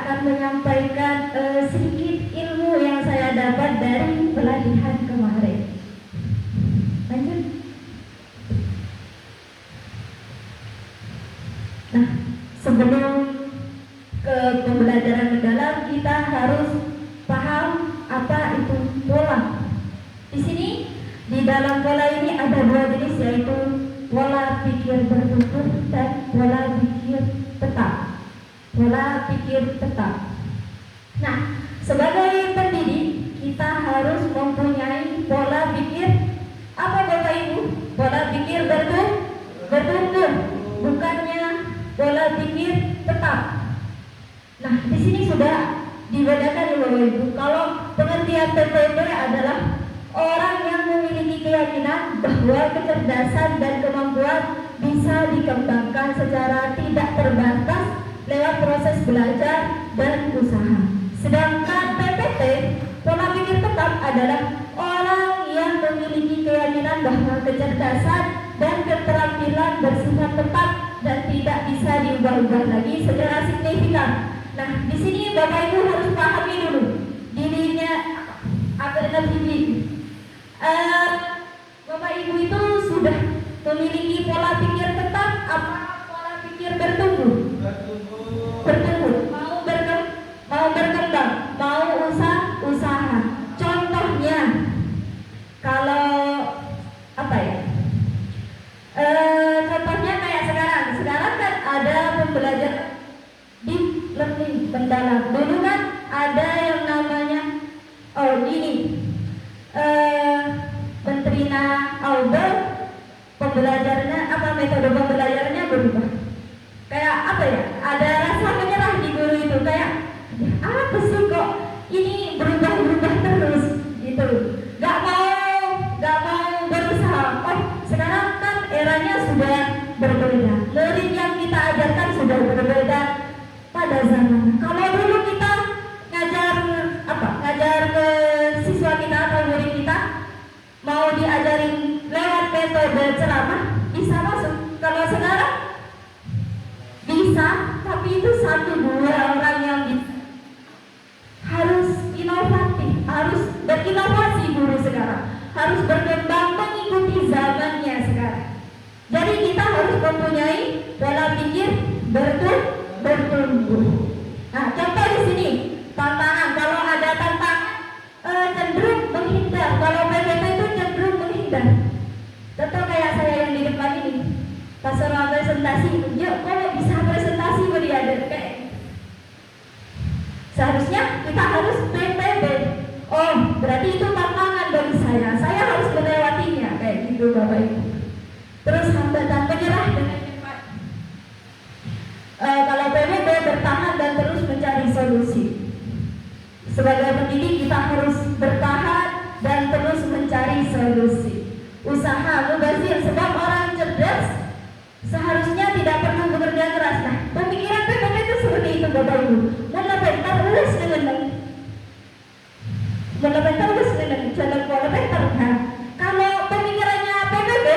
akan menyampaikan sedikit ilmu yang saya dapat dari pelatihan kemarin. Lanjut. Nah, sebelum ke pembelajaran mendalam, kita harus paham apa itu pola. Di sini, di dalam pola ini ada dua jenis, yaitu pola pikir bertumbuh dan pola pikir tetap. Pola pikir tetap. Nah, sebagai pendidik, kita harus mempunyai pola pikir apa, Bapak Ibu? Pola pikir bertumbuh, bukannya pola pikir tetap. Nah, di sini sudah dibedakan ya Bapak Ibu. Kalau pengertian PPP adalah orang yang memiliki keyakinan bahwa kecerdasan dan kemampuan bisa dikembangkan secara tidak terbatas lewat proses belajar dan usaha. Sedangkan PPT, pola pikir tetap, adalah orang yang memiliki keyakinan bahwa kecerdasan dan keterampilan bersifat tetap dan tidak bisa diubah-ubah lagi secara signifikan. Nah, di sini Bapak Ibu harus pahami dulu dirinya alternatif. Bapak Ibu itu sudah memiliki pola pikir tetap apa pola pikir bertumbuh? Bertumbuh. Mau berkembang, mau usaha. Contohnya, kalau apa ya? Contohnya kayak sekarang kan ada pembelajaran deep learning mendalam. Dulu kan ada yang namanya Menterina Albert, pembelajarannya apa, metode pembelajarannya berubah. Kayak apa ya? Ada rasa menyerah di guru itu, kayak apa sih kok ini berubah terus gitu. Gak mau berusaha. Oh, sekarang kan eranya sudah berbeda. Murid yang kita ajarkan sudah berbeda pada zaman. Kalau dulu kita ngajar ke siswa kita atau murid kita, mau diajarin lewat metode ceramah, bisa masuk. Kalau sekarang bisa, tapi itu 1-2 orang yang bisa. Harus inovatif, harus berinovasi guru sekarang, harus berkembang mengikuti zamannya sekarang. Jadi kita harus mempunyai pola pikir bertumbuh. Nah, contoh di sini tantangan. Kalau ada tantangan cenderung menghindar. Kalau PPT itu cenderung menghindar. Contoh kayak saya yang di depan ini, pas orang presentasi, yuk kalau bisa presentasi beriadat kayak. Seharusnya kita harus PPT. Oh, berarti itu tantangan bagi saya. Saya harus melewatinya kayak gitu Bapak Ibu. Terus hambatan, menyerah dengan cepat. Kalau PPT bertahan dan terus mencari solusi. Sebagai pendidik kita harus bertahan dan terus mencari solusi. Usaha mubazir, sebab orang cerdas seharusnya tidak perlu bekerja keras. Nah, pemikiran PPT itu seperti itu Bapak Ibu. Melebentar terus dengan jalan pola pintar. Nah, kalau pemikirannya PPT,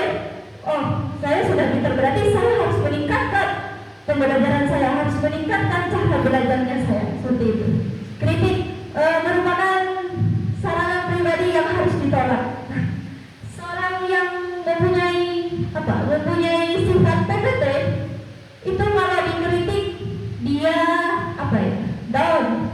oh saya sudah pintar, berarti saya harus meningkatkan pembelajaran, saya harus meningkatkan cara belajarnya saya. Seperti itu. Kritik merupakan sarana pribadi yang harus ditolak. Nah, seorang yang mempunyai sifat PPT itu kalau dikritik dia down,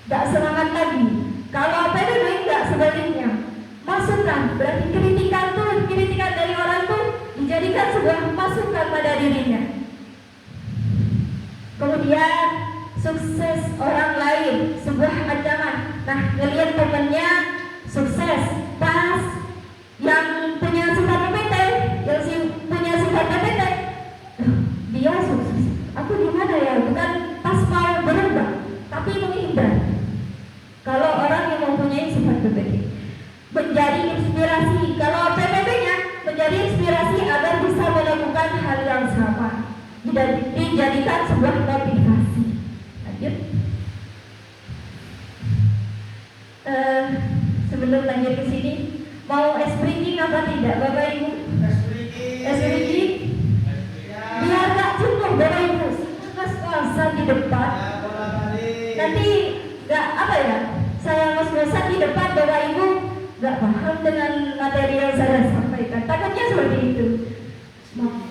gak semangat lagi. Kalau PPT enggak, sebaliknya masukan, berarti kritikan dari orang tuh dijadikan sebuah masukan pada dirinya. Kemudian sukses orang lain sebuah ancaman. Nah, ngelihat temannya sukses, pas yang punya sifat PPT, dia sukses. Aku gimana ya? Bukan pas mau berubah, tapi menghindar. Kalau orang yang mempunyai sifat PPT, menjadi inspirasi. Kalau PPT-nya menjadi inspirasi agar bisa melakukan hal yang sama, dijadikan sebuah motivasi. Lanjut. Sebelum lanjut ke sini, mau breaking apa tidak, Bapak Ibu? Breaking. Biar gak cukup, Bapak Ibu. Kos. ngos-ngosan di depan. Nanti nggak apa ya? Saya ngos-ngosan di depan Bapak Ibu nggak paham dengan materi yang saya sampaikan. Takutnya seperti itu. Maaf.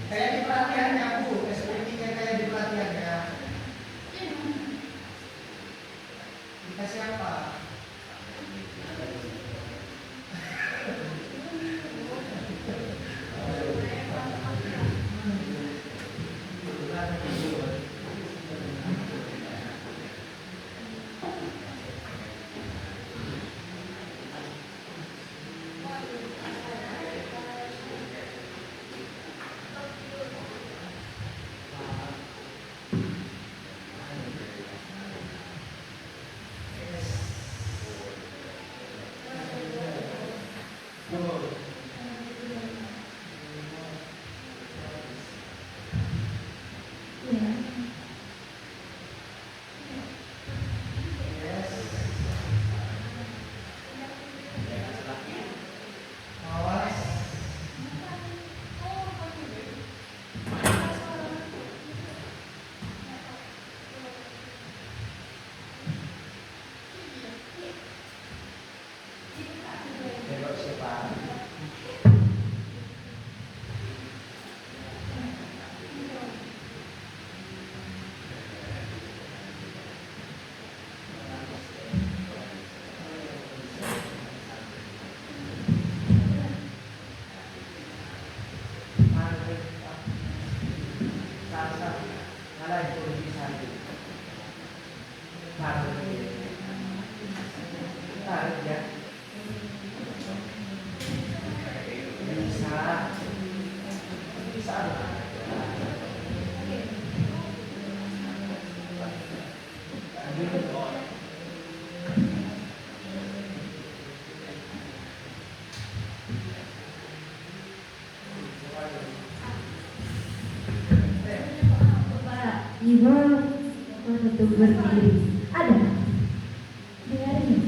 Kayak di pelatihannya Bu, SPT-nya kayak di pelatihannya. Dikasih apa? Ibu untuk berdiri ada dengarnya.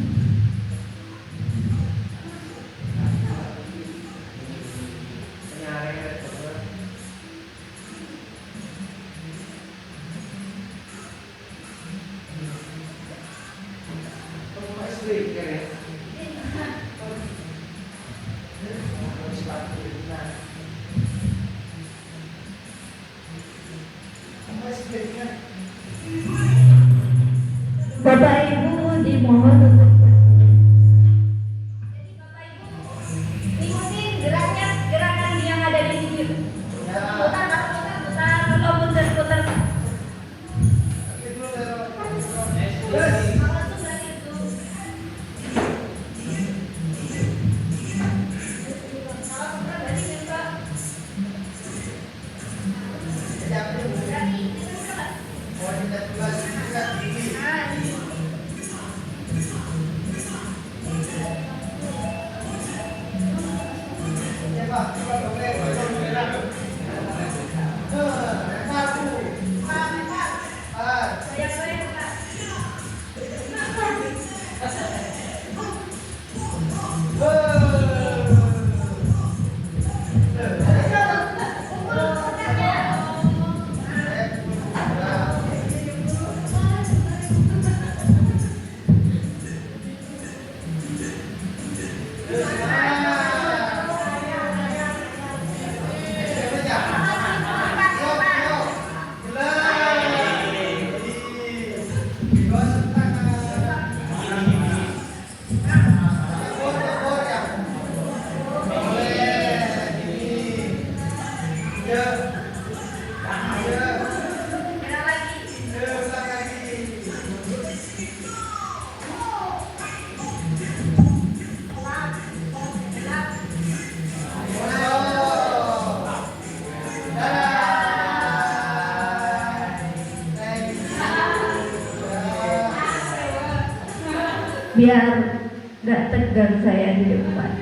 biar gak tegang saya di depan.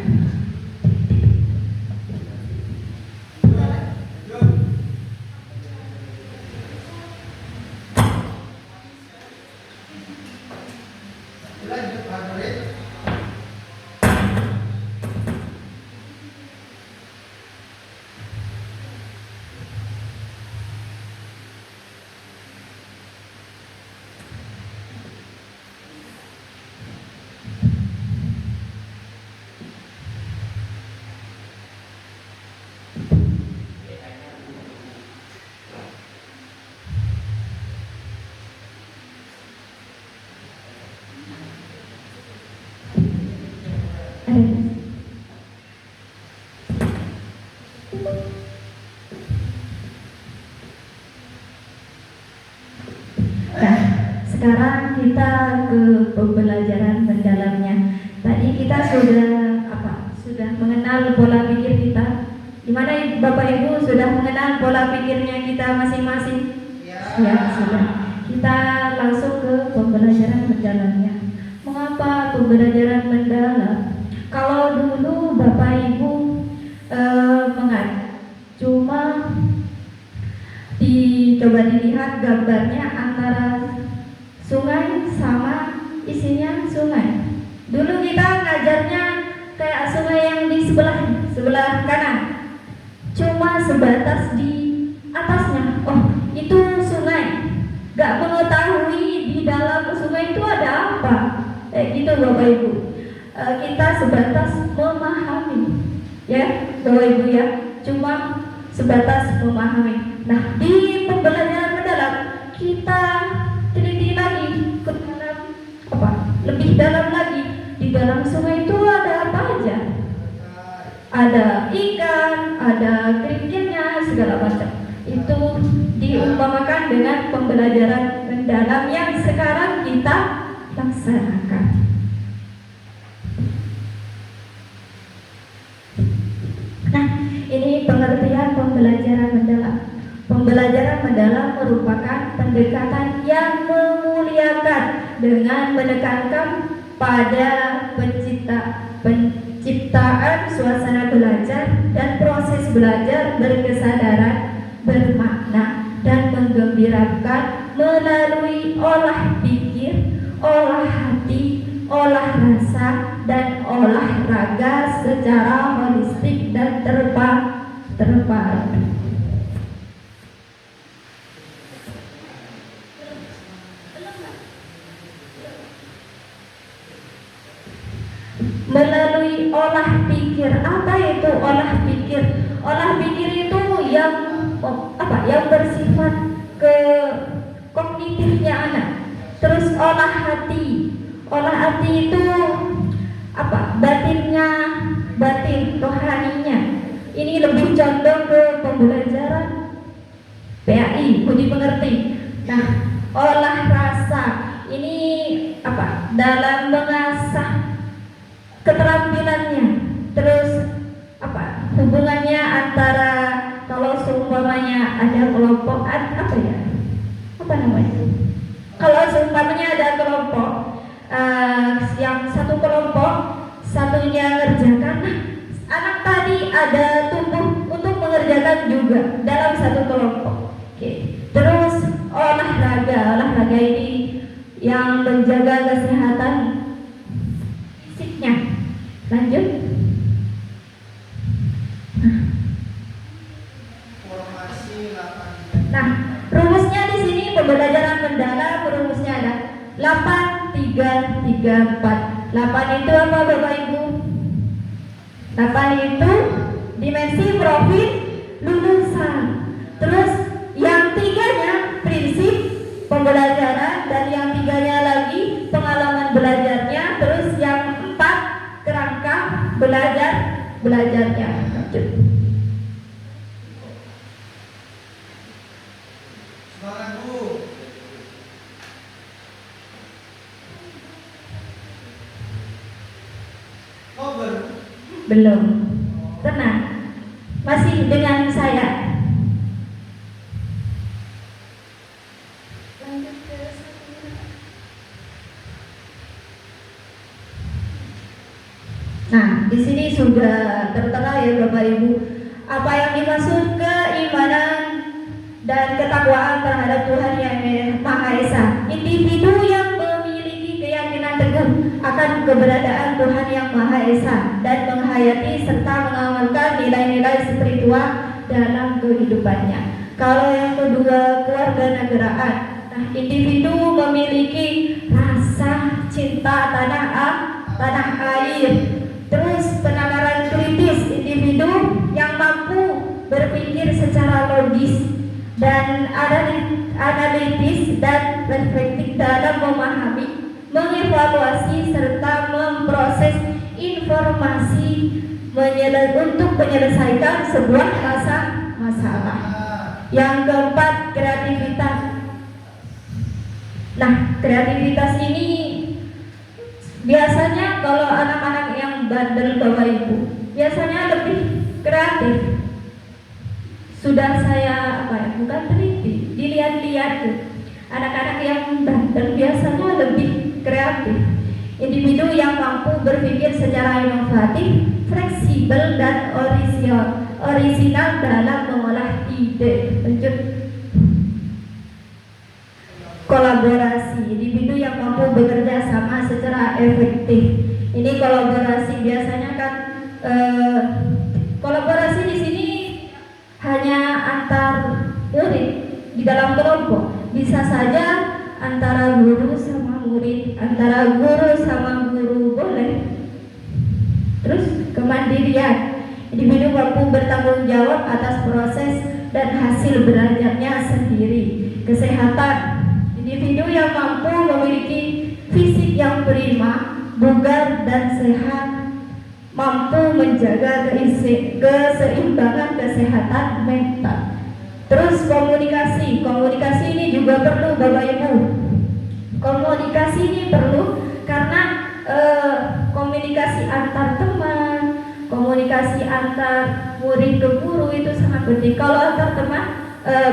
Lanjut Pak Murid. Nah, sekarang kita ke pembelajaran mendalamnya. Tadi kita sudah mengenal pola pikir kita. Di mana Bapak Ibu sudah mengenal pola pikirnya kita masing-masing? Ya, sudah. Kita langsung ke pembelajaran mendalamnya. Mengapa pembelajaran mendalam? Kalau dulu Bapak Ibu cuma coba dilihat gambarnya antara sungai sama isinya sungai. Dulu kita ngajarnya kayak sungai yang di sebelah kanan, cuma sebatas di atasnya. Oh, itu sungai. Gak mengetahui di dalam sungai itu ada apa. Gitu Bapak Ibu. Kita sebatas memahami, ya Bapak Ibu ya, cuma sebatas memahami. Nah, di pembelajaran mendalam kita teliti lagi ke dalam lebih dalam lagi. Di dalam sungai itu ada apa aja? Ada ikan, ada kerikilnya, segala macam. Itu diumpamakan dengan pembelajaran mendalam yang sekarang kita laksanakan. Nah, ini pengertian pembelajaran mendalam. Pembelajaran mendalam merupakan pendekatan yang memuliakan dengan menekankan pada penciptaan suasana belajar dan proses belajar berkesadaran, bermakna, dan menggembirakan melalui olah pikir, olah hati, olah rasa, dan olah raga secara holistik dan terpadu. Melalui olah pikir. Apa itu olah pikir? Olah pikir itu yang bersifat ke kognitifnya anak. Terus olah hati. Olah hati itu batin rohaninya. Ini lebih condong ke pembelajaran PAI, budi pengerti. Nah, olah rasa ini dalam mengasah keterampilannya. Terus hubungannya antara, kalau seumpamanya ada kelompok kalau seumpamanya ada kelompok yang satu kelompok satunya ngerjakan, anak tadi ada tumbuh untuk mengerjakan juga dalam satu kelompok. Oke. Terus olahraga ini yang menjaga kesehatan fisiknya. Lanjut. Nah, rumusnya di sini pembelajaran mendalam, rumusnya ada 8 3 3 4. 8 itu apa Bapak Ibu? 8 itu dimensi profil lulusan. Terus yang 3-nya prinsip pembelajaran, dan yang 3-nya lagi pengalaman belajarnya. Terus yang 4 kerangka belajarnya. Semangat Bu. Belum. Tenang. Masih dengan saya. Lanjut ke di sini sudah tertera ya Bapak Ibu, apa yang dimaksud keimanan dan ketakwaan terhadap Tuhan yang Maha Esa. Individu yang memiliki keyakinan teguh akan keberadaan Tuhan yang Maha Esa dan menghayati serta mengamalkan nilai-nilai spiritual dalam kehidupannya. Kalau yang kedua, kewarganegaraan. Nah, individu memiliki rasa cinta tanah air. Terus penalaran kritis, individu yang mampu berpikir secara logis dan analitis dan reflektif dalam memahami, mengevaluasi serta memproses informasi untuk menyelesaikan sebuah masalah. Yang keempat, kreativitas. Nah, kreativitas ini biasanya kalau anak-anak yang bandel Bapak Ibu biasanya lebih kreatif. Sudah saya bukan teliti, dilihat-lihat tuh. Anak-anak yang bandel biasanya lebih kreatif. Individu yang mampu berpikir secara inovatif, fleksibel dan orisinal dalam mengolah ide. Lanjut. Kolaborasi, individu yang mampu bekerja sama secara efektif. Ini kolaborasi biasanya kan kolaborasi di sini hanya antar murid di dalam kelompok, bisa saja antara guru sama murid, antara guru sama guru boleh. Terus kemandirian, individu mampu bertanggung jawab atas proses dan hasil belajarnya sendiri. Kesehatan, individu yang mampu memiliki fisik yang prima, bugar dan sehat, mampu menjaga keseimbangan kesehatan mental. Terus komunikasi ini juga perlu Bapak Ibu. Komunikasi ini perlu karena komunikasi antar teman, komunikasi antar murid ke guru itu sangat penting. Kalau antar teman,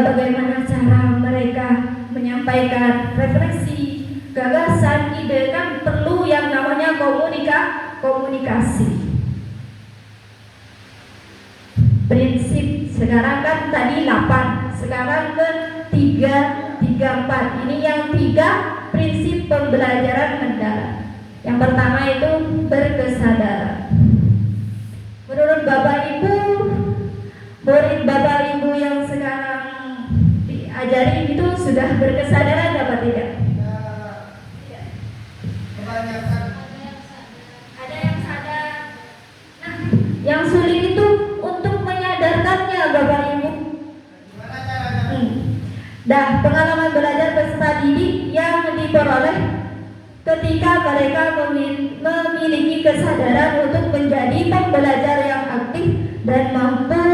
bagaimana cara mereka menyampaikan refleksi, gagasan, ide, kan perlu yang namanya komunikasi. Prinsip sekarang kan tadi 8, sekarang ke 3, 4. Ini yang 3 prinsip pembelajaran mendalam. Yang pertama itu berkesadaran. Menurut Bapak Ibu, murid Bapak Ibu yang sekarang diajari itu sudah berkesadaran apa tidak? Kebanyakan. Ada yang sadar. Nah, yang sulit itu untuk menyadarkannya Bapak Ibu. Gimana caranya? Dah, pengalaman belajar peserta didik yang diperoleh ketika mereka memiliki kesadaran untuk menjadi pembelajar yang aktif dan mampu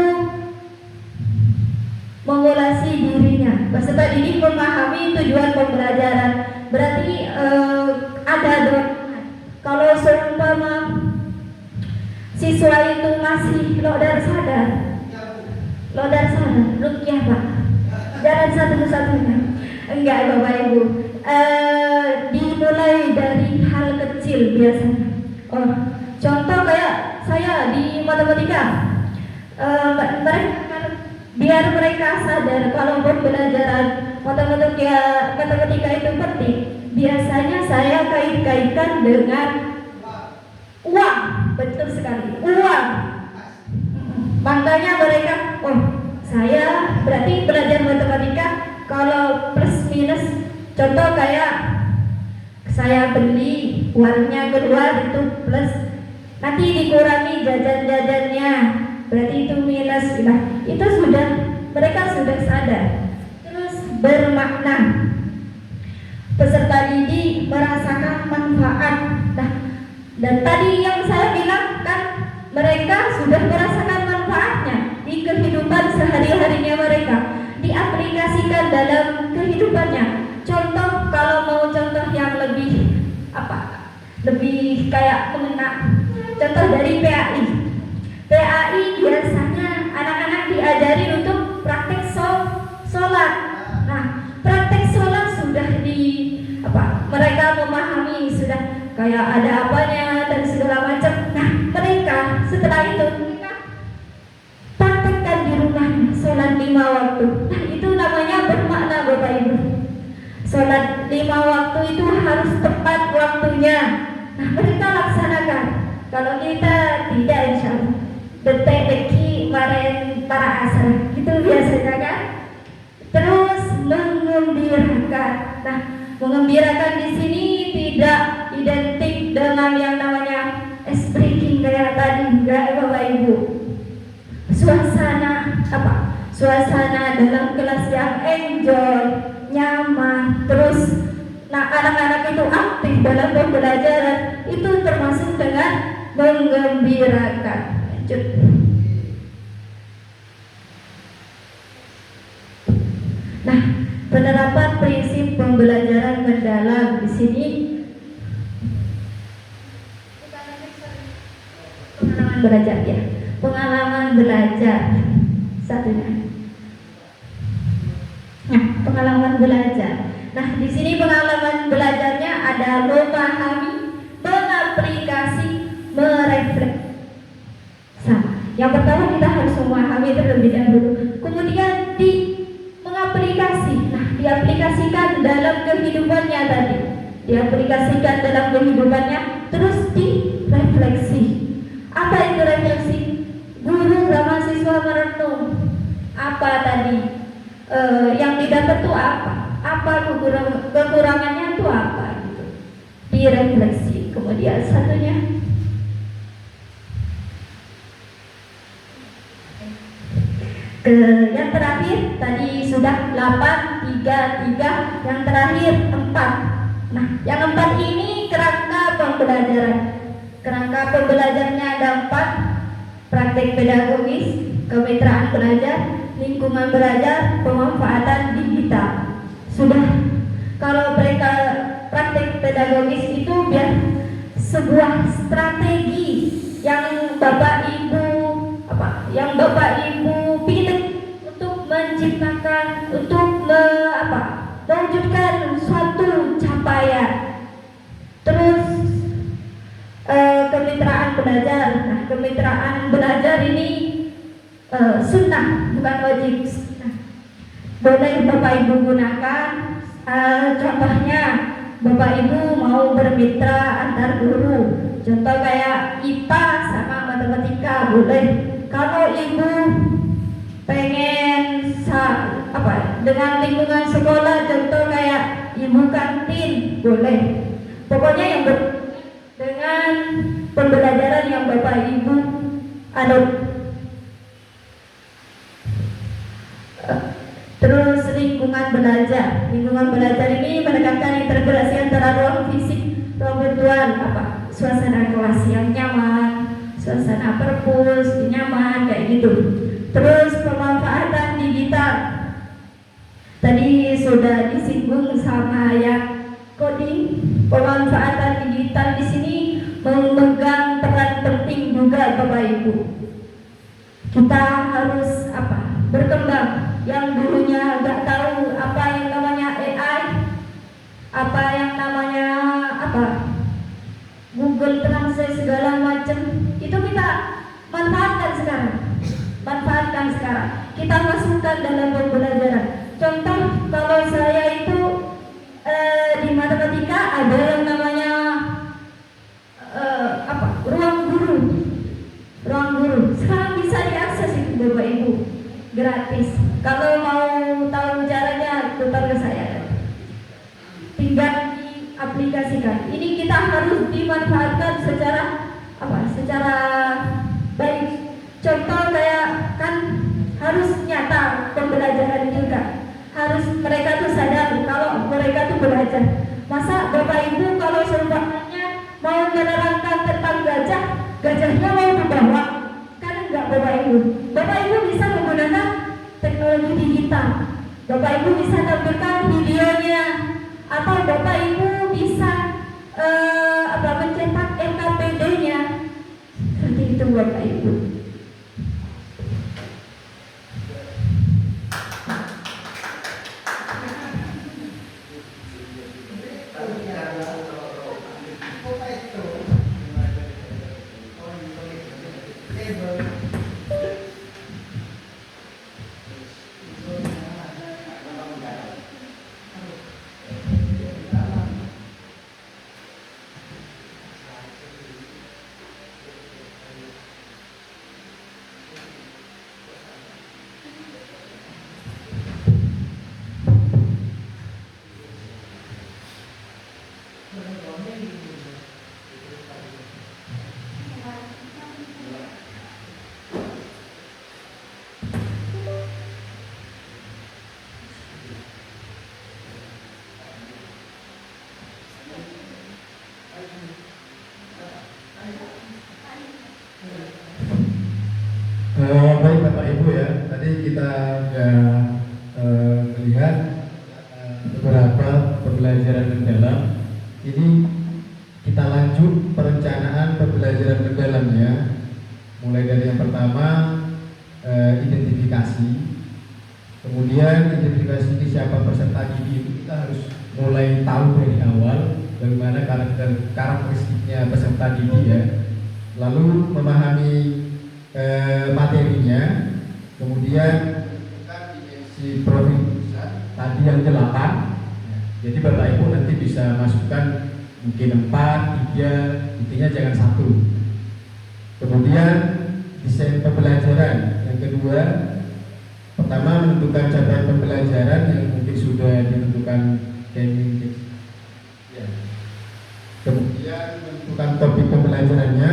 mengulasi dirinya. Peserta didik memahami tujuan pembelajaran. Berarti ada dorongan. Kalau seumpama siswa itu masih lodar sadar, rukyah Pak, jalan satu-satunya. Enggak Bapak Ibu, dimulai dari hal kecil biasanya. Contoh kayak saya di matematika, biar mereka sadar kalau pembelajaran matematika itu penting. Biasanya saya kait-kaitkan dengan uang, betul sekali, uang. Makanya mereka, saya berarti belajar matematika kalau plus minus. Contoh kayak saya beli uangnya keluar itu plus, nanti dikurangi jajan-jajannya, berarti itu minus. Nah, itu sudah mereka sudah sadar. Terus bermakna, peserta didik merasakan manfaat. Nah, dan tadi yang saya bilang kan mereka sudah merasakan manfaatnya di kehidupan sehari-harinya mereka, diaplikasikan dalam kehidupannya. Contoh, kalau mau contoh yang lebih lebih kayak mengena, contoh dari PAI. PAI biasanya anak-anak diajari untuk praktek sholat. Nah, praktek sholat sudah mereka memahami sudah kayak ada apanya dan segala macam. Nah, mereka setelah itu mereka praktekkan di rumahnya sholat 5 waktu. Nah, itu namanya bermakna Bapak Ibu. Sholat 5 waktu itu harus tepat waktunya. Nah, mereka laksanakan. Kalau kita tidak, insya Allah detek deki kemarin para asal itu biasanya kan. Terus mengembirakan. Nah, mengembirakan di sini tidak identik dengan yang namanya ice breaking kayak tadi, enggak Bapak Ibu. Suasana apa? Suasana dalam kelas yang enjoy, nyaman, terus nah anak-anak itu aktif dalam pembelajaran, itu termasuk dengan menggembirakan. Lanjut. Nah, penerapan prinsip pembelajaran mendalam di sini pengalaman belajar ya. Pengalaman belajar satunya. Nah, pengalaman belajar. Nah, di sini pengalaman belajarnya ada memahami, mengaplikasi, merefleksi. Yang pertama kita harus memahami terlebih dahulu, kemudian mengaplikasi. Nah, diaplikasikan dalam kehidupannya tadi, diaplikasikan dalam kehidupannya, terus direfleksi. Apa itu refleksi? Guru sama siswa merenung. Apa tadi yang didapat itu apa? Apa kekurangannya itu apa? Gitu. Direfleksi. Kemudian satunya yang terakhir tadi sudah 8, 3, 3, yang terakhir 4. Nah, yang 4 ini kerangka pembelajaran. Kerangka pembelajarnya ada 4: praktek pedagogis, kemitraan belajar, lingkungan belajar, pemanfaatan digital. Sudah, kalau mereka praktek pedagogis itu biar sebuah strategi yang Bapak Ibu pilih untuk menciptakan, untuk mewujudkan suatu capaian. Terus kemitraan belajar. Nah, kemitraan belajar ini sunnah, bukan wajib. Nah, boleh Bapak Ibu gunakan. Contohnya Bapak Ibu mau bermitra antar guru. Contoh kayak IPA sama matematika boleh. Kalau Ibu pengen dengan lingkungan sekolah, contoh kayak Ibu kantin boleh. Pokoknya yang dengan pembelajaran yang Bapak Ibu anut. Terus lingkungan belajar. Lingkungan belajar ini menekankan integrasi antara ruang fisik, ruang virtual, suasana kelas yang nyaman, suasana perpus nyaman kayak gitu. Terus pemanfaatan digital. Tadi sudah disinggung sama yang coding. Pemanfaatan digital di sini memegang peran penting juga Bapak Ibu. Kita harus berkembang. Yang dulunya nggak tahu apa yang namanya AI, apa yang namanya Google Translate segala macam, itu kita manfaatkan sekarang. Kita masukkan dalam pembelajaran. Contoh, kalau saya itu di matematika ada yang namanya ruang guru. Sekarang bisa diakses itu Bapak Ibu, gratis. Kalau mau tahu caranya, tutor ke saya. Tinggal diaplikasikan. Ini kita harus dimanfaatkan secara baik. Contoh kayak kan harus nyata pembelajaran juga. Harus mereka tuh sadar kalau mereka tuh belajar. Masa Bapak Ibu kalau seumpamanya mau menerangkan tentang gajah, gajahnya mau dibawa? Kan enggak Bapak Ibu. Bapak Ibu bisa menggunakan teknologi digital. Bapak Ibu bisa tampilkan videonya, atau Bapak Ibu bisa mencetak LKPD-nya. Seperti itu Bapak Ibu. pembelajaran mendalam. Ini kita lanjut perencanaan pembelajaran mendalamnya. Mulai dari yang pertama identifikasi. Kemudian identifikasi ini siapa peserta didik, kita harus mulai tahu dari awal bagaimana karakteristiknya peserta didik ya. Lalu memahami materinya, kemudian menentukan dimensi profil pusat tadi yang 8. Jadi Bapak Ibu nanti bisa masukkan mungkin 4, 3, intinya jangan 1. Kemudian desain pembelajaran. Yang kedua, pertama menentukan capaian pembelajaran yang mungkin sudah ditentukan Kemdikbud. Ya. Kemudian menentukan topik pembelajarannya.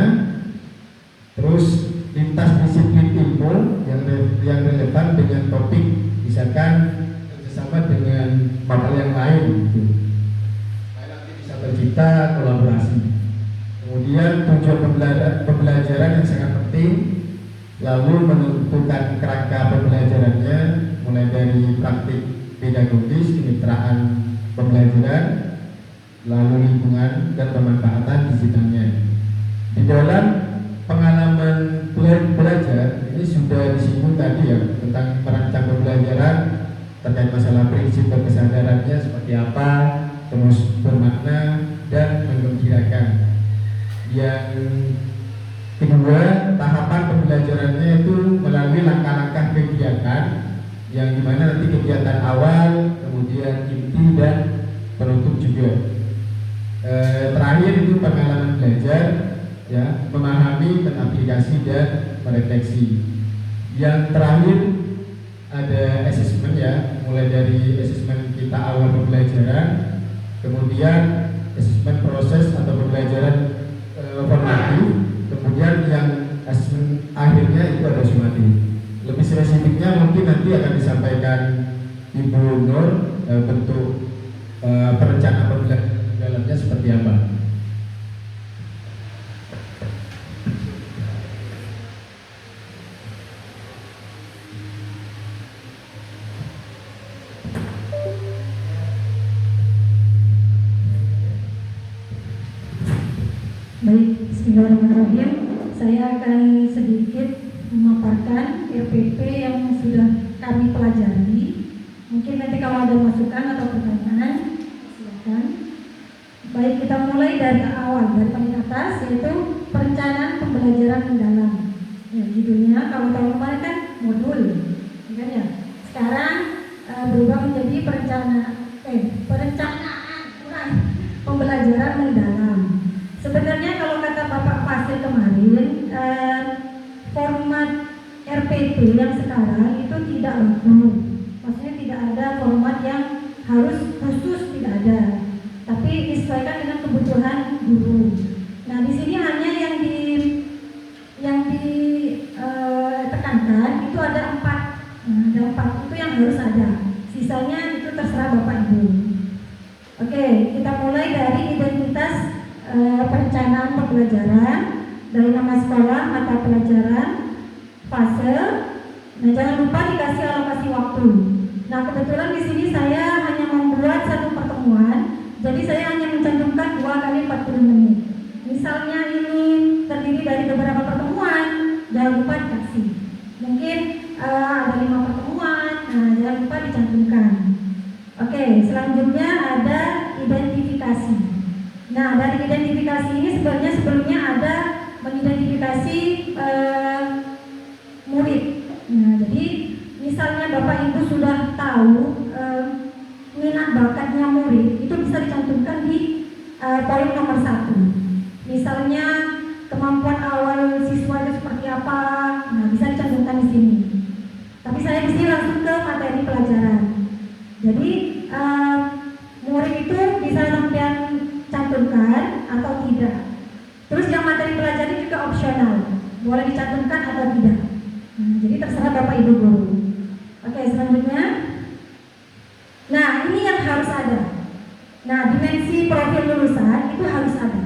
Terus lintas disiplin ilmu yang relevan dengan topik, misalkan kerjasama dengan mata yang lain gitu. Nanti bisa tercipta kolaborasi. Kemudian tujuan pembelajaran yang sangat penting, lalu menentukan kerangka pembelajarannya mulai dari praktik pedagogis, kemitraan pembelajaran, lalu lingkungan dan pemanfaatan digitalnya. Di dalam pengalaman belajar ini sudah disinggung tadi ya tentang merancang pembelajaran terkait masalah prinsip dan kesadarannya seperti apa, terus bermakna dan menggembirakan. Yang kedua, tahapan pembelajarannya itu melalui langkah-langkah kegiatan yang dimana nanti kegiatan awal, kemudian inti dan penutup juga. Terakhir itu pengalaman belajar, ya, memahami, mengaplikasi dan merefleksi. Yang terakhir ada assessment ya, mulai dari assessment kita awal pembelajaran, kemudian assessment proses atau pembelajaran formatif, kemudian yang assessment akhirnya itu ada sumatif. Lebih spesifiknya mungkin nanti akan disampaikan Ibu Nur bentuk perencanaan pembelajaran dalamnya seperti apa. Baik, bismillahirrahmanirrahim. Saya akan sedikit memaparkan RPP yang sudah kami pelajari. Mungkin nanti kalau ada masukan atau pertanyaan, silakan. Baik, kita mulai dari awal, dari paling atas, yaitu perencanaan pembelajaran mendalam. Ya, judulnya kalau tahun kemarin kan modul, kan ya. Sekarang berubah menjadi perencanaan pembelajaran mendalam. Sebenarnya kalau kata Bapak Fasil kemarin, format RPP yang sekarang itu tidak laku. Maksudnya tidak ada format yang harus khusus, tidak ada. Tapi disesuaikan dengan kebutuhan guru. Nah, di sini hanya yang ditekankan itu ada 4. Nah, ada 4 itu yang harus ada. Sisanya itu terserah Bapak Ibu. Oke, kita mulai dari identitas perencanaan pembelajaran, dari nama sekolah, mata pelajaran, fase. Nah, jangan lupa dikasih alokasi waktu. Nah, kebetulan di sini saya hanya membuat satu pertemuan, jadi saya hanya mencantumkan 2 kali 40 menit. Misalnya ini terdiri dari beberapa pertemuan, jangan lupa dikasih. Mungkin ada 5 pertemuan, nah jangan lupa dicantumkan. Oke, selanjutnya ada identifikasi. Nah, dari identifikasi ini sebenarnya sebelumnya ada mengidentifikasi murid. Nah, jadi misalnya Bapak Ibu sudah tahu minat bakatnya murid, itu bisa dicantumkan di poin nomor 1. Misalnya kemampuan awal siswa itu seperti apa, nah bisa dicantumkan di sini. Tapi saya di sini langsung ke materi pelajaran. Jadi murid itu bisa sampean cantumkan atau tidak. Terus yang materi pelajaran juga opsional, boleh dicantumkan atau tidak. Jadi terserah Bapak Ibu guru. Oke, selanjutnya. Nah, ini yang harus ada. Nah, dimensi profil lulusan itu harus ada.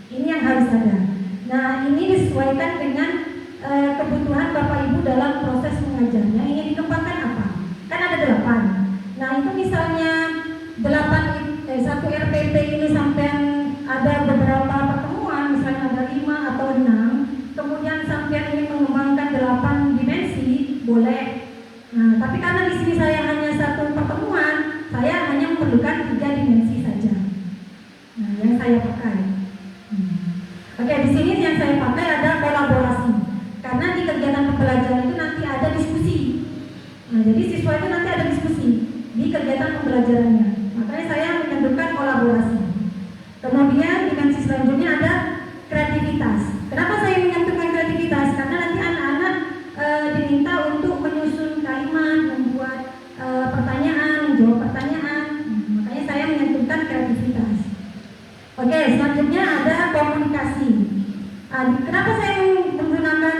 Ini yang harus ada. Nah, ini disesuaikan dengan kebutuhan Bapak Ibu dalam proses mengajarnya. Ingin dikembangkan apa? Kan ada 8. Nah, itu misalnya 1 Nah, tapi karena di sini saya hanya satu pertemuan, saya hanya memerlukan 3 dimensi saja. Nah, yang saya pakai. Oke, di sini yang saya pakai ada kolaborasi. Karena di kegiatan pembelajaran itu nanti ada diskusi. Nah, jadi siswa itu nanti ada diskusi di kegiatan pembelajarannya. Makanya saya menentukan kolaborasi. Kemudian dimensi selanjutnya ada kreativitas. Kenapa saya menentukan kreativitas? Karena nanti anak-anak diminta untuk menyusun kalimat, membuat pertanyaan, menjawab pertanyaan. Makanya saya menentukan kreativitas. Oke, selanjutnya ada komunikasi. Kenapa saya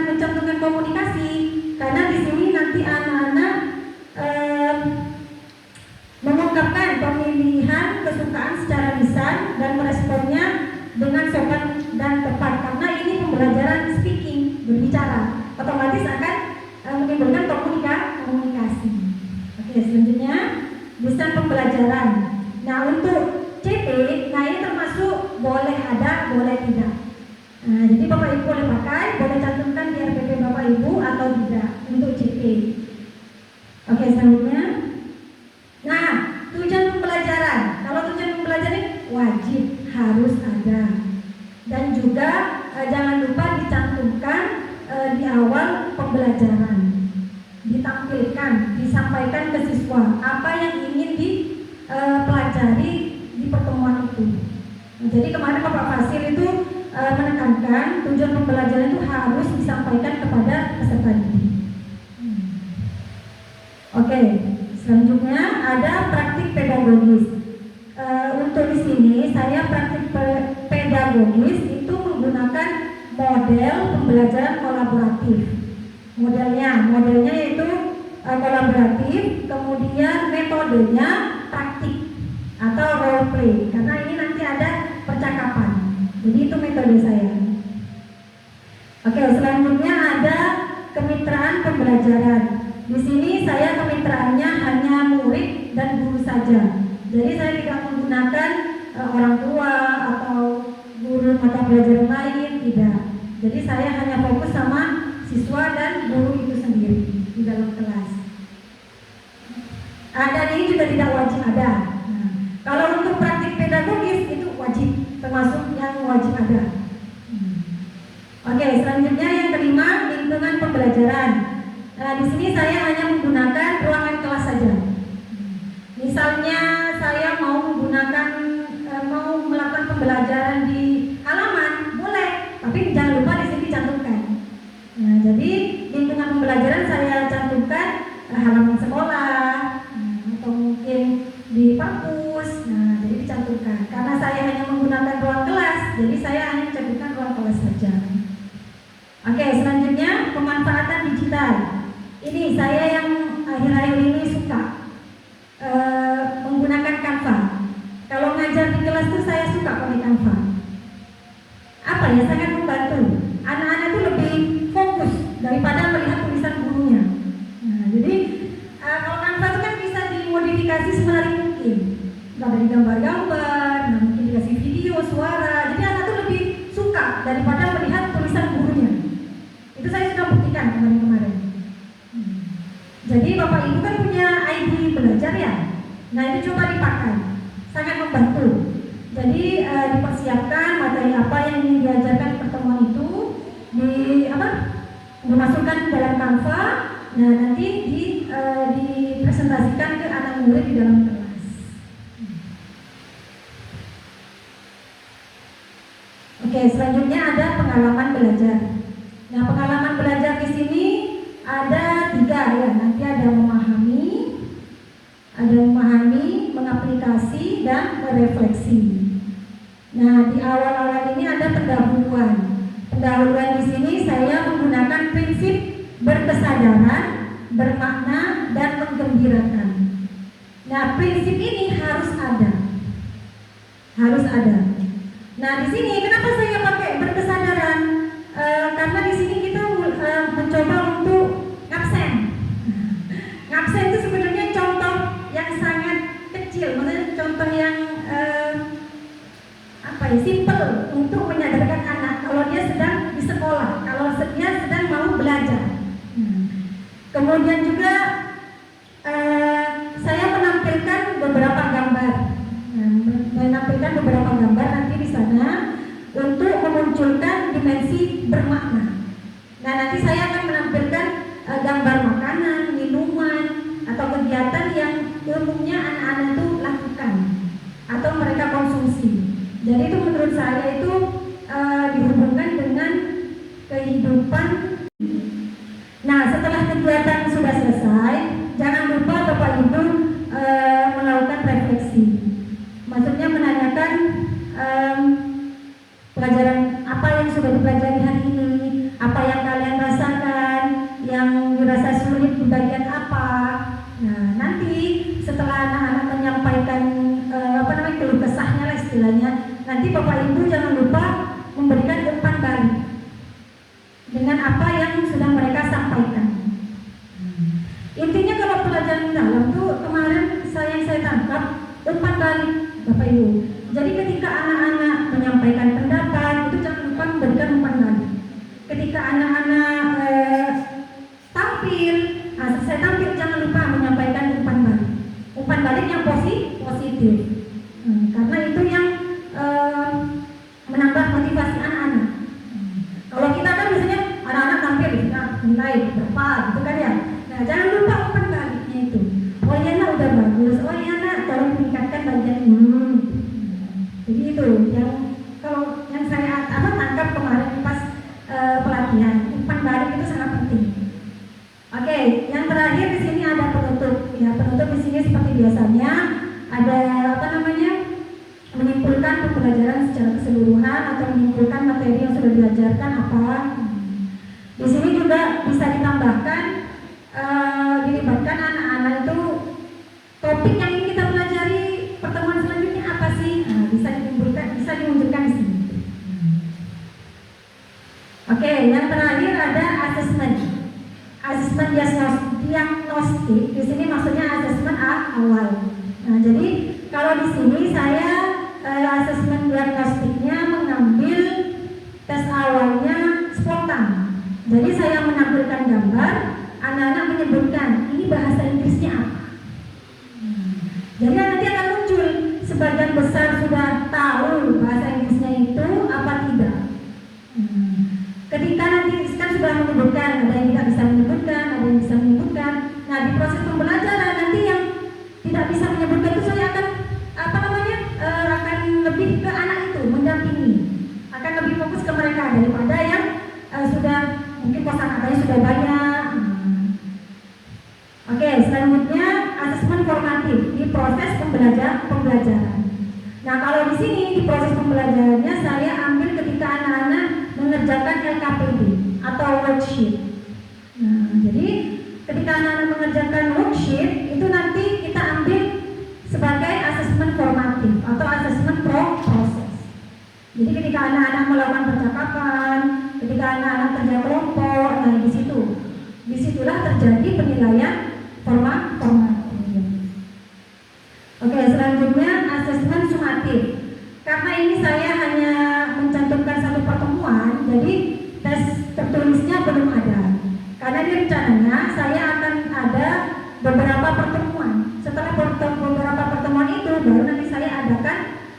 mencantumkan komunikasi? Karena di sini nanti anak-anak mengungkapkan pemilihan kesukaan secara lisan dan meresponnya dengan sopan dan tepat. Karena ini pembelajaran speaking, berbicara, otomatis akan menimbulkan komunikasi. Oke, selanjutnya desain pembelajaran. Nah, untuk CP, nah ini termasuk boleh ada, boleh tidak. Nah, jadi Bapak Ibu boleh pakai, boleh cantumkan di RPP Bapak Ibu atau tidak untuk CP. Oke, selanjutnya. Nah, tujuan pembelajaran. Kalau tujuan pembelajaran wajib harus ada. Dan juga jangan lupa dicantumkan di awal pembelajaran. Ditampilkan, disampaikan ke siswa apa yang ingin dipelajari di pertemuan itu. Nah, jadi kemarin Bapak Fasil itu menekankan tujuan pembelajaran itu harus disampaikan kepada peserta didik. Oke, selanjutnya ada praktik pedagogis. Untuk di sini saya praktik pedagogis itu menggunakan model pembelajaran kolaboratif. Modelnya yaitu kolaboratif, kemudian metodenya praktik atau role play. Karena ini nanti ada percakapan. Jadi itu metode saya. Oke, selanjutnya ada kemitraan pembelajaran. Di sini saya kemitraannya hanya murid dan guru saja. Jadi saya tidak menggunakan orang tua atau guru mata pelajaran lain, tidak. Jadi saya hanya fokus sama siswa dan guru itu sendiri di dalam kelas. Dan ini juga tidak wajib ada. Nah, kalau untuk praktik pedagogis itu wajib, termasuk yang wajib ada. Oke, selanjutnya yang kelima, lingkungan pembelajaran. Nah, di sini saya hanya menggunakan ruangan kelas saja. Misalnya saya mau melakukan pembelajaran di halaman, boleh, tapi jangan lupa di sini dicantumkan. Nah, jadi lingkungan pembelajaran saya cantumkan halaman sekolah, atau mungkin di kampus. Nah, jadi dicantumkan. Karena saya hanya menggunakan ruang kelas, jadi saya hanya mencantumkan ruang kelas saja. Oke, selanjutnya pemanfaatan digital. Ini saya yang akhir-akhir ini suka menggunakan Canva. Kalau ngajar di kelas tuh saya suka pakai Canva. Apa ya, sangat membantu. Anak-anak itu lebih fokus daripada melihat tulisan gurunya. Nah, jadi kalau Canva itu kan bisa dimodifikasi semenarik mungkin. Dari gambar-gambar, nah mungkin dikasih video, suara. Jadi anak itu lebih suka daripada melihat tulisan gurunya. Itu saya sudah buktikan kemarin-kemarin. Jadi Bapak Ibu kan punya ID belajar ya. Nah, itu coba dipakai, sangat membantu. Jadi dipersiapkan materi apa yang ingin diajarkan di pertemuan itu, dimasukkan dalam Canva. Nah, nanti dipresentasikan ke anak murid di dalam kelas. Oke, selanjutnya ada pengalaman belajar. Nah, pengalaman belajar di sini ada 3 ya. Nanti ada memahami, mengaplikasi, dan merefleksi. Nah, di awal-awal ini ada pendahuluan. Pendahuluan di sini saya menggunakan prinsip berkesadaran, bermakna, dan menggembirakan. Nah, prinsip ini harus ada. Nah, di sini kenapa saya pakai berkesadaran? Karena di sini kita mencoba untuk ngabsen. Ngabsen itu sebenarnya contoh yang sangat kecil, maksudnya contoh yang simple untuk menyadarkan anak kalau dia sedang di sekolah, kalau dia sedang mau belajar. Kemudian juga memunculkan dimensi bermakna. Nah, nanti saya akan menampilkan gambar makanan, minuman, atau kegiatan yang umumnya anak-anak itu lakukan atau mereka konsumsi. Jadi itu menurut saya itu dihubungkan dengan kehidupan. Nah, setelah kegiatan sudah selesai, jangan lupa Bapak Ibu melakukan refleksi. Maksudnya menanyakan pelajaran apa yang sudah dipelajari hari ini, apa yang kalian rasakan, yang dirasa sulit di bagian apa. Nah, nanti setelah anak-anak menyampaikan keluh kesahnya lah istilahnya, nanti Bapak Ibu jangan lupa memberikan umpan balik dengan apa yang sudah mereka sampaikan. Intinya kalau pelajaran dalam tuh kemarin saya tangkap umpan balik Bapak Ibu. Jadi ketika anak-anak menyampaikan pendapat itu jangan lupa memberikan umpan balik. Ketika anak-anak tampil, saya tampil jangan lupa menyampaikan umpan balik. Umpan balik yang positif. Karena itu yang menambah motivasi anak-anak. Kalau kita kan biasanya anak-anak tampil nilai berapa gitu kan ya. Nah, jangan lupa umpan baliknya itu. Oh iya nak udah bagus. Oh iya nak tolong meningkatkan bagian ini. Jadi itu yang kalau yang saya tangkap kemarin pas pelatihan, umpan balik itu sangat penting. Oke, yang terakhir di sini ada penutup. Ya, penutup di sini seperti biasanya ada menyimpulkan pembelajaran secara keseluruhan atau menyimpulkan materi yang sudah diajarkan apa. Di sini juga bisa ditambahkan dilibatkan anak-anak itu topik yang ingin kita pelajari pertemuan selanjutnya apa sih? Nah, bisa dimunculkan di sini. Oke, yang terakhir ada asesmen diagnostik. Di sini maksudnya asesmen awal. Nah, jadi kalau di sini saya asesmen diagnostiknya mengambil tes awalnya spontan. Jadi saya menampilkan gambar, anak-anak menyebutkan ini bahasa Inggrisnya apa. Jadi nanti akan muncul sebagian besar sudah tahu bahasa Inggrisnya itu apa tidak. Ketika nanti kan sudah menyebutkan, ada yang tidak bisa menyebutkan, ada yang bisa menyebutkan. Nah, di proses pembelajaran nanti yang tidak bisa menyebutkan itu saya akan akan lebih ke anak itu mendampingi, akan lebih fokus ke mereka daripada yang sudah mungkin kosakatanya sudah banyak. Oke, selanjutnya asesmen formatif di proses pembelajaran. Nah, kalau di sini di proses pembelajarannya saya ambil ketika anak-anak mengerjakan LKPD atau worksheet. Nah, jadi ketika anak-anak mengerjakan worksheet itu nanti kita ambil sebagai asesmen formatif atau asesmen proses. Jadi ketika anak-anak melakukan percakapan, ketika anak-anak kerja kelompok, nah disitulah terjadi penilaian formatif. Oke, selanjutnya asesmen sumatif. Karena ini saya hanya mencantumkan satu pertemuan, jadi tes tertulisnya belum ada. Karena di rencananya saya akan ada beberapa pertemuan. Setelah beberapa pertemuan itu baru nanti saya adakan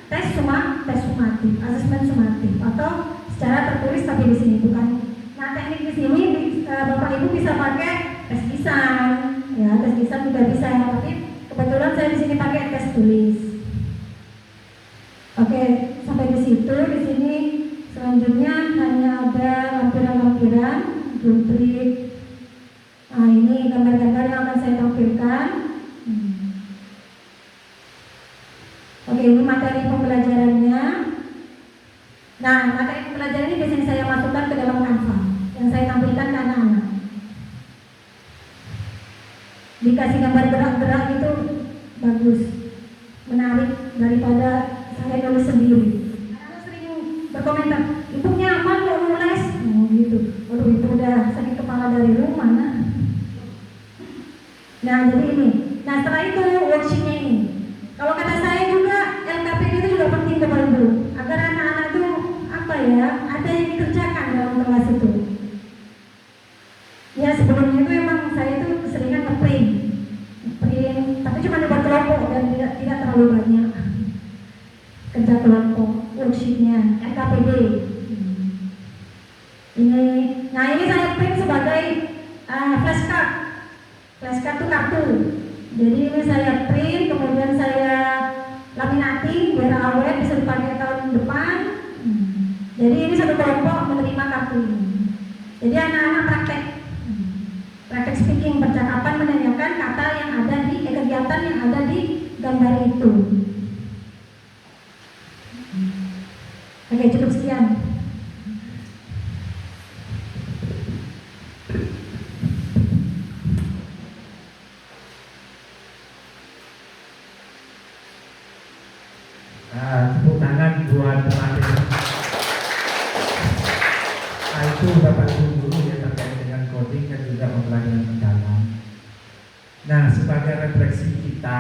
tes sumatif, asesmen sumatif atau secara tertulis tapi di sini bukan. Nah, teknik di sini Bapak Ibu bisa pakai tes lisan, ya tes lisan juga bisa, tapi kebetulan saya di sini pakai tes tulis. Oke, sampai di situ. Di sini selanjutnya hanya ada lampiran-lampiran, rubrik. Nah, ini gambar-gambar yang akan saya tampilkan. Oke, ini materi pembelajarannya. Nah, materi pembelajaran ini biasanya saya masukkan ke dalam Canva yang saya tampilkan ke anak-anak. Dikasih gambar gerak-gerak itu bagus, menarik daripada saya nulis sendiri. Anak-anak sering berkomentar, ibu nyaman kok nulis, gitu. Waduh, itu udah sakit kepala dari rumah. Nah, jadi ini. Nah, setelah itu worksheetnya ini. Kalau kata saya juga LKPD itu juga penting Bapak Ibu, agar anak-anak itu ada yang dikerjakan dalam kelas itu. Ya, sebelumnya itu emang saya itu keseringan ngeprint, tapi cuma buat kelompok dan tidak terlalu banyak kerja kelompok worksheetnya LKPD. SK itu kartu. Jadi ini saya print, kemudian saya laminating biar awet bisa dipakai tahun depan. Jadi ini satu kelompok menerima kartu ini. Jadi anak-anak praktek speaking, percakapan, menanyakan kata yang ada di kegiatan yang ada di gambar itu. Oke, cukup sekian. Tepuk tangan buat teman-teman. Itu Bapak Guru yang terkait dengan coding dan juga pembelajaran mendalam. Nah, sebagai refleksi kita,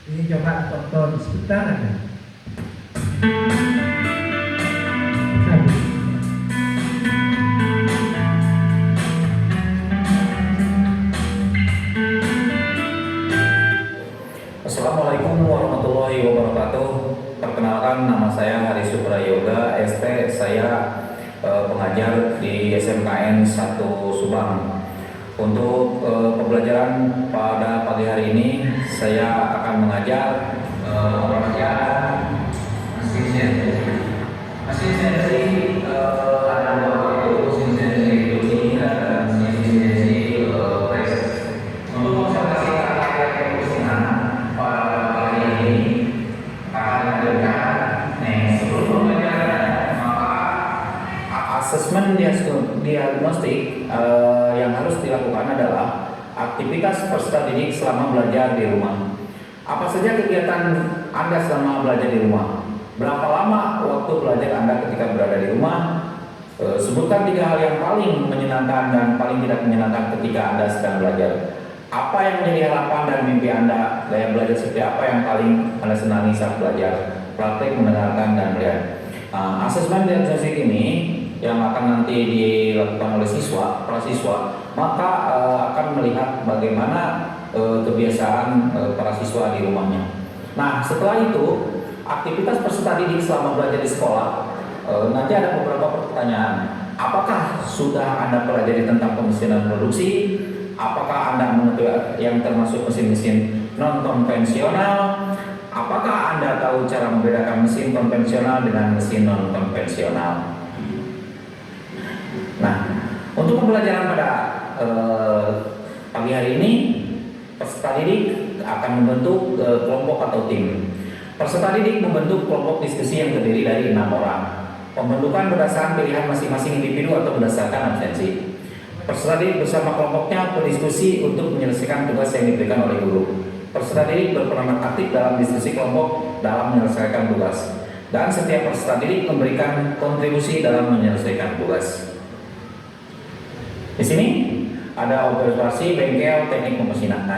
ini coba tonton sebentar aja. Assalamualaikum warahmatullahi wabarakatuh. Perkenalkan, nama saya Hari Suprayoga, ST. Saya pengajar di SMKN 1 Subang. Untuk pembelajaran pada pagi hari ini, saya akan mengajar pembelajaran mesin CNC. Mesin CNC ada dua, mesin CNC ini dan mesin CNC press. Untuk observasi mesin pada pagi ini akan dilakukan. Sebelum pembelajaran, maka asesmen diagnostik yang harus dilakukan adalah aktivitas peserta didik selama belajar di rumah. Apa saja kegiatan Anda selama belajar di rumah? Berapa lama waktu belajar Anda ketika berada di rumah? Sebutkan 3 hal yang paling menyenangkan dan paling tidak menyenangkan ketika Anda sedang belajar. Apa yang menjadi harapan dan mimpi Anda? Gaya belajar seperti apa yang paling Anda senangi saat belajar? Praktik, mendengarkan, dan melihat. Asesmen diagnostik ini yang akan nanti dilakukan oleh para siswa, maka akan melihat bagaimana kebiasaan para siswa di rumahnya. Nah, setelah itu, aktivitas peserta didik selama belajar di sekolah, nanti ada beberapa pertanyaan. Apakah sudah Anda pelajari tentang pemesinan produksi? Apakah Anda mengetahui yang termasuk mesin-mesin non-konvensional? Apakah Anda tahu cara membedakan mesin konvensional dengan mesin non-konvensional? Nah, untuk pembelajaran pada pagi hari ini, peserta didik akan membentuk kelompok atau tim. Peserta didik membentuk kelompok diskusi yang terdiri dari 6 orang. Pembentukan berdasarkan pilihan masing-masing individu atau berdasarkan absensi. Peserta didik bersama kelompoknya berdiskusi untuk menyelesaikan tugas yang diberikan oleh guru. Peserta didik berperan aktif dalam diskusi kelompok dalam menyelesaikan tugas. Dan setiap peserta didik memberikan kontribusi dalam menyelesaikan tugas. Di sini ada observasi bengkel teknik pemesinan.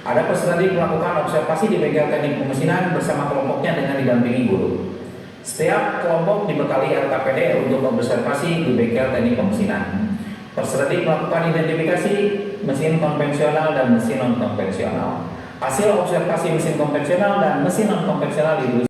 Ada peserta didik melakukan observasi di bengkel teknik pemesinan bersama kelompoknya dengan didampingi guru. Setiap kelompok dibekali RKPD untuk observasi di bengkel teknik pemesinan. Peserta didik melakukan identifikasi mesin konvensional dan mesin non-konvensional. Hasil observasi mesin konvensional dan mesin non-konvensional ditulis